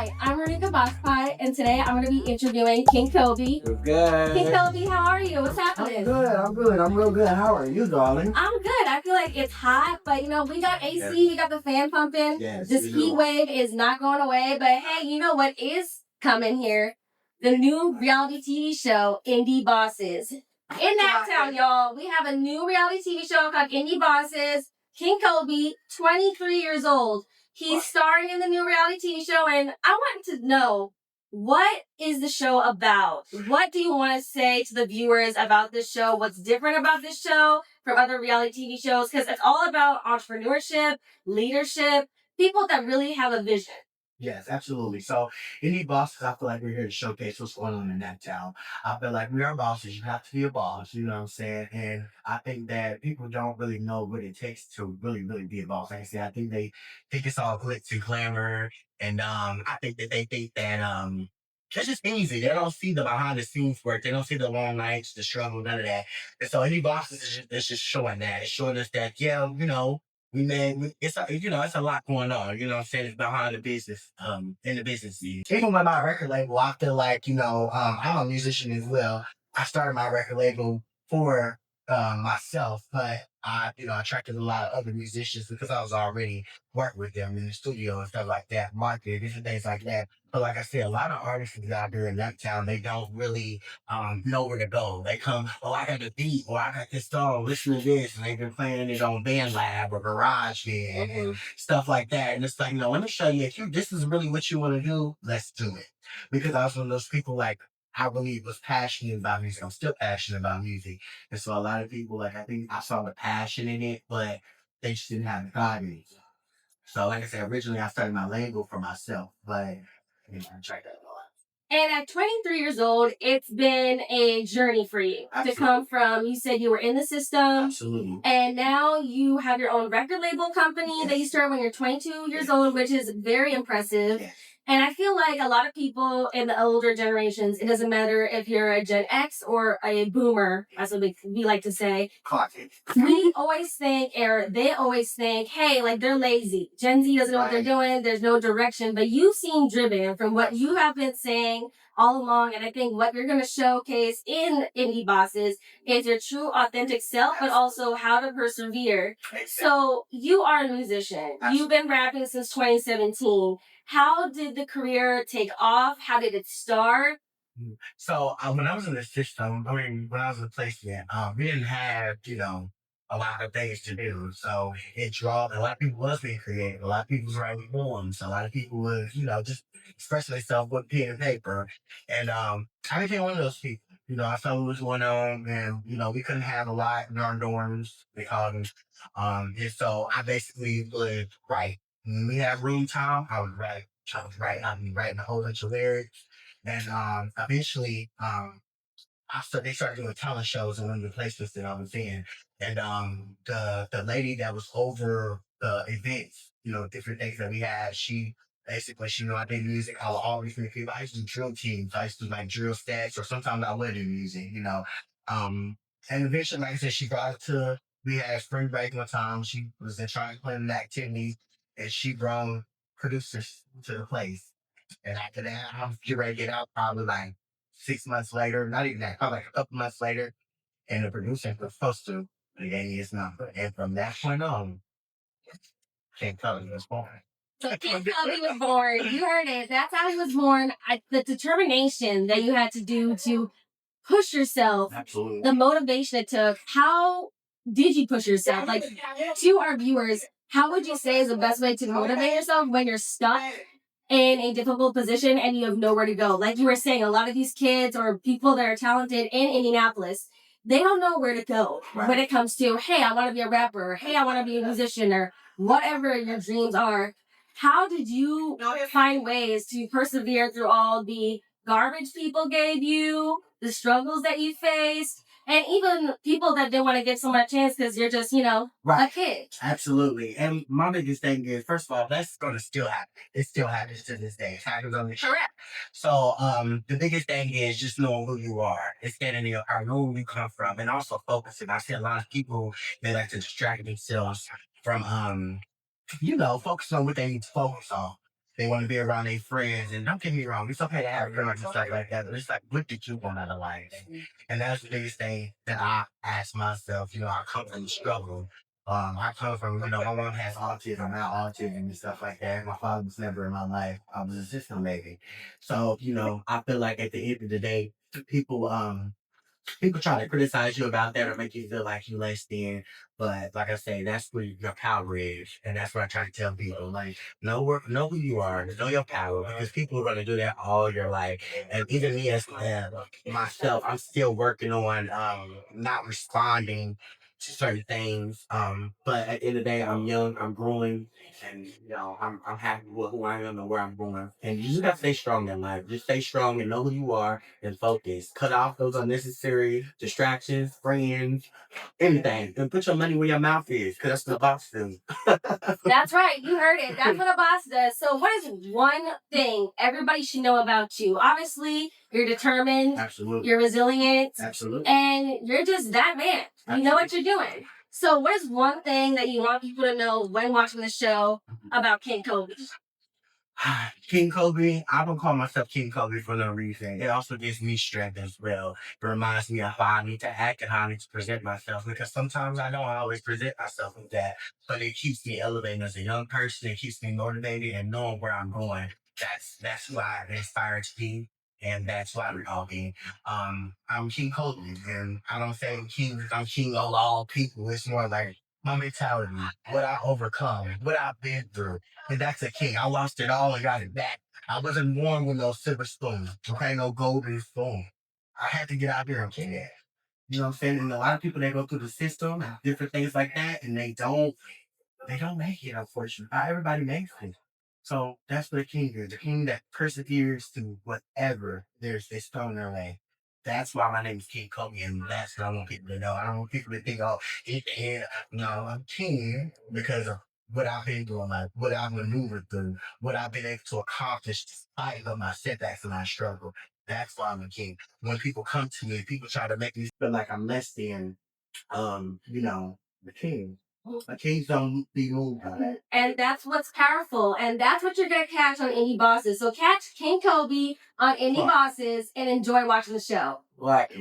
Hi, I'm Indy Bosses, and today I'm going to be interviewing King Kobey. Good. King Kobey, how are you? What's happening? I'm good. I'm real good. How are you, darling? I'm good. I feel like it's hot, but we got AC, we got the fan pumping. Yes, this heat wave is not going away, but hey, you know what is coming here? The new reality TV show, Indy Bosses. In that town, y'all, we have a new reality TV show called Indy Bosses. King Kobey, 23 years old. He's starring in the new reality TV show, and I want to know, what is the show about? What do you want to say to the viewers about this show? What's different about this show from other reality TV shows? Because it's all about entrepreneurship, leadership, people that really have a vision. Yes, absolutely. So, Indy Bosses, I feel like we're here to showcase what's going on in that town. I feel like we are bosses. You have to be a boss, you know what I'm saying? And I think that people don't really know what it takes to really be a boss. Like I said, I think they think it's all glitz and glamour. And I think that they think that it's just easy. They don't see the behind the scenes work. They don't see the long nights, the struggle, none of that. And so, Indy Bosses is just showing that. It's showing us that, yeah, it's a lot going on, you know what I'm saying? It's behind the business, in the business scene. Even with my record label, I feel like, I'm a musician as well. I started my record label for myself, but I attracted a lot of other musicians because I was already working with them in the studio and stuff like that, marketing, different things like that. But like I said, a lot of artists out there in that town, they don't really know where to go. They come, oh, I got the beat, or I got this song, listen to this, and they've been playing it on BandLab or GarageBand and stuff like that. And it's like, no, let me show you, this is really what you want to do, let's do it. Because I was one of those people, like, I really was passionate about music. I'm still passionate about music. And so a lot of people, like, I think I saw the passion in it, but they just didn't have the God in it. So like I said, originally I started my label for myself, but I tried that a lot. And at 23 years old, it's been a journey for you to come from, you said you were in the system. Absolutely. And now you have your own record label company that you started when you're 22 years old, which is very impressive. Yes. And I feel like a lot of people in the older generations, it doesn't matter if you're a Gen X or a boomer, as we like to say. We always think, or they always think, hey, like they're lazy. Gen Z doesn't know what they're doing. There's no direction. But you seem driven from what you have been saying all along. And I think what you're going to showcase in Indy Bosses is your true, authentic self, but also how to persevere. So you are a musician. You've been rapping since 2017. How did the career take off? How did it start? So when I was in the system, when I was in placement, we didn't have, a lot of things to do. So it draw a lot of people was being creative. A lot of people was writing poems. A lot of people was, just expressing themselves with pen and paper. And I became one of those people. I saw what was going on, and we couldn't have a lot in our dorms. They called them. And so I basically would write. When we had room time, I would write. I'd be writing a whole bunch of lyrics. And eventually, they started doing talent shows in one of the places that I was in. And the lady that was over the events, different things that we had, she knew I did music. I would always meet people. I used to do drill teams. I used to do like drill stats, or sometimes I would do music. And eventually, like I said, she brought it to, we had spring break one time. She was in trying to plan the activities, and she brought producers to the place. And after that, I was getting ready to get out probably like 6 months later, not even that, probably like a couple months later. And the producer was supposed to, but he gave me his number. And from that point on, King Kobey was born. So King Kobey was born. You heard it. That's how he was born. The determination that you had to do to push yourself. Absolutely. The motivation it took. How did you push yourself? Like, to our viewers, how would you say is the best way to motivate yourself when you're stuck in a difficult position and you have nowhere to go? Like you were saying, a lot of these kids or people that are talented in Indianapolis, they don't know where to go when it comes to, hey, I want to be a rapper, or hey, I want to be a musician, or whatever your dreams are. How did you find ways to persevere through all the garbage people gave you, the struggles that you faced, and even people that didn't want to give someone a chance because you're just, a kid? Absolutely. And my biggest thing is, first of all, that's going to still happen. It still happens to this day. It happens on the show. Correct. So the biggest thing is just knowing who you are. It's getting your power, know where you come from, and also focusing. I see a lot of people, they like to distract themselves from focusing on what they need to focus on. They want to be around their friends. And don't get me wrong, it's okay to have friends and stuff like that. But it's like, what did you want out of life? And that's the biggest thing that I ask myself. I come from the struggle. I come from, my mom has autism, not autism and stuff like that. My father was never in my life. I was a system baby. So, I feel like at the end of the day, people, people try to criticize you about that or make you feel like you less than. But like I say, that's where your power is. And that's what I try to tell people. Like, know who you are, know your power, because people are gonna do that all your life. And even me as myself, I'm still working on not responding to certain things. But at the end of the day, I'm young, I'm growing, and I'm happy with who I am and where I'm going. And you just gotta stay strong in life. Just stay strong and know who you are and focus. Cut off those unnecessary distractions, friends, anything. And put your money where your mouth is, because that's what the boss do. That's right. You heard it. That's what a boss does. So what is one thing everybody should know about you? Obviously, you're determined. Absolutely. You're resilient. Absolutely. And you're just that man. You know what you're doing. So what is one thing that you want people to know when watching the show about King Kobey? King Kobey, I don't call myself King Kobey for no reason. It also gives me strength as well. It reminds me of how I need to act and how I need to present myself, because sometimes I don't always present myself with that, but it keeps me elevating as a young person. It keeps me motivated and knowing where I'm going. That's who I aspire to be. And that's why we're all being. I'm King Kobey, and I don't say king because I'm king of all people. It's more like my mentality, what I overcome, what I've been through. And that's a king. I lost it all and got it back. I wasn't born with no silver spoon. Okay, no golden spoon. I had to get out there and get it. You know what I'm saying? And a lot of people, they go through the system and different things like that, and they don't make it, unfortunately. Not everybody makes it. So that's what a king is. The king that perseveres through whatever is thrown in their way. That's why my name is King Kobe, and that's what I want people to know. I don't want people to think, oh, no, I'm king because of what I've been doing, like what I've maneuvered through, what I've been able to accomplish despite of my setbacks and my struggle. That's why I'm a king. When people come to me, people try to make me feel like I'm less than, the king. The kings don't be moved by that. And that's what's powerful. And that's what you're going to catch on Indy Bosses. So catch King Kobey on Indy Bosses and enjoy watching the show. Like,